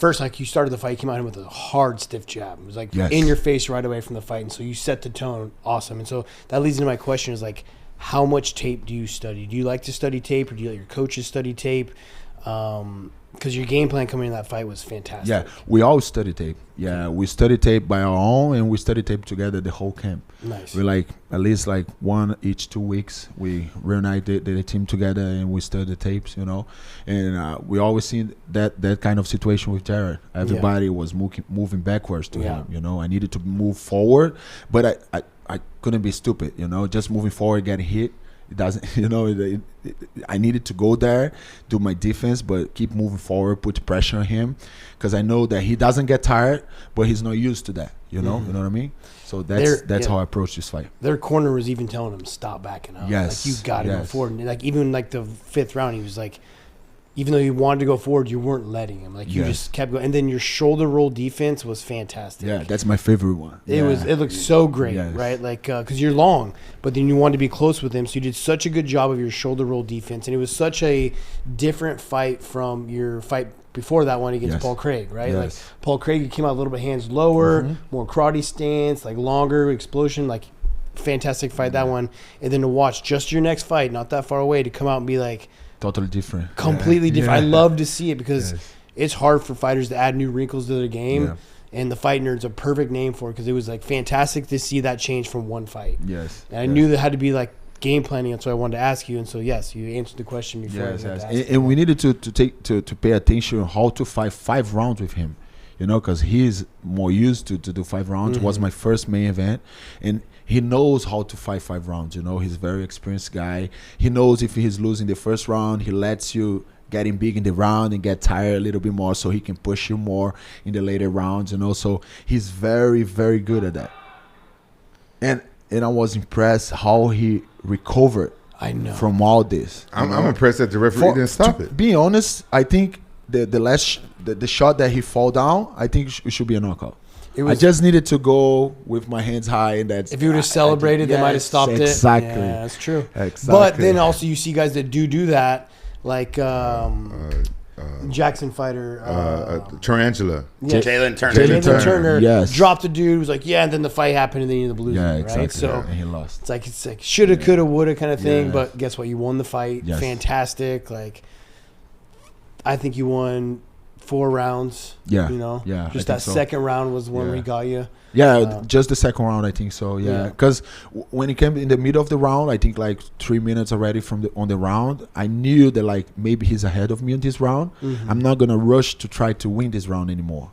first, like you started the fight, you came out in with a hard, stiff jab. It was like in your face right away from the fight. And so you set the tone. Awesome. And so that leads into my question is like, how much tape do you study? Do you like to study tape or do you let your coaches study tape? Because your game plan coming in that fight was fantastic. Yeah, we all study tape. Yeah, we study tape by our own, and we study tape together the whole camp. Nice. We like at least like one each 2 weeks. We reunite the team together and we study the tapes, you know. And we always seen that kind of situation with Jared. Everybody was moving backwards to him, you know. I needed to move forward, but I couldn't be stupid, you know. Just moving forward, getting hit. It doesn't, you know, I needed to go there, do my defense, but keep moving forward, put pressure on him, because I know that he doesn't get tired, but he's not used to that, you know, you know what I mean? So that's how I approach this fight. Their corner was even telling him, stop backing up. Yes. Like, you got to go forward. And like, even like the 5th round, he was like, even though you wanted to go forward, you weren't letting him. Like, you just kept going. And then your shoulder roll defense was fantastic. Yeah, that's my favorite one. It looked so great, right? Like, because you're long, but then you wanted to be close with him. So you did such a good job of your shoulder roll defense. And it was such a different fight from your fight before that one against Paul Craig, right? Like, Paul Craig, you came out a little bit hands lower, more karate stance, like longer explosion, like fantastic fight, that one. And then to watch just your next fight, not that far away, to come out and be like, totally different. Completely different. I love to see it because it's hard for fighters to add new wrinkles to their game. Yeah. And the Fight Nerd's a perfect name for it because it was like fantastic to see that change from one fight. Yes. And I knew there had to be like game planning, and so I wanted to ask you. And so yes, you answered the question before. And we needed to pay attention how to fight 5 rounds with him. You know, because he's more used to do 5 rounds. It was my first main event, and he knows how to fight 5 rounds. You know, he's a very experienced guy. He knows if he's losing the first round, he lets you get him big in the round and get tired a little bit more, so he can push you more in the later rounds. You know, so he's very, very good at that. And I was impressed how he recovered. I know from all this. I'm impressed that the referee didn't stop it. Being honest, I think the shot that he fall down, I think it should be a knockout. I just needed to go with my hands high, and that's. If he would have celebrated, they might have stopped it. Exactly. Yeah, that's true. Exactly. But then also you see guys that do that, like Jaxxon fighter. Tarantula. Yeah. Jalen Turner. Jalen Turner yes. dropped the dude, was like, and then the fight happened, and then he ended up losing. Yeah, exactly. Right? So and he lost. It's like shoulda, coulda, woulda kind of thing, but guess what? You won the fight. Yes. Fantastic. Like, I think you won 4 rounds. Yeah. You know? Yeah. Just that second round was the one where he got you. Yeah, just the second round, I think so. Yeah, because when it came in the middle of the round, I think like 3 minutes already on the round, I knew that like maybe he's ahead of me in this round. I'm not gonna rush to try to win this round anymore.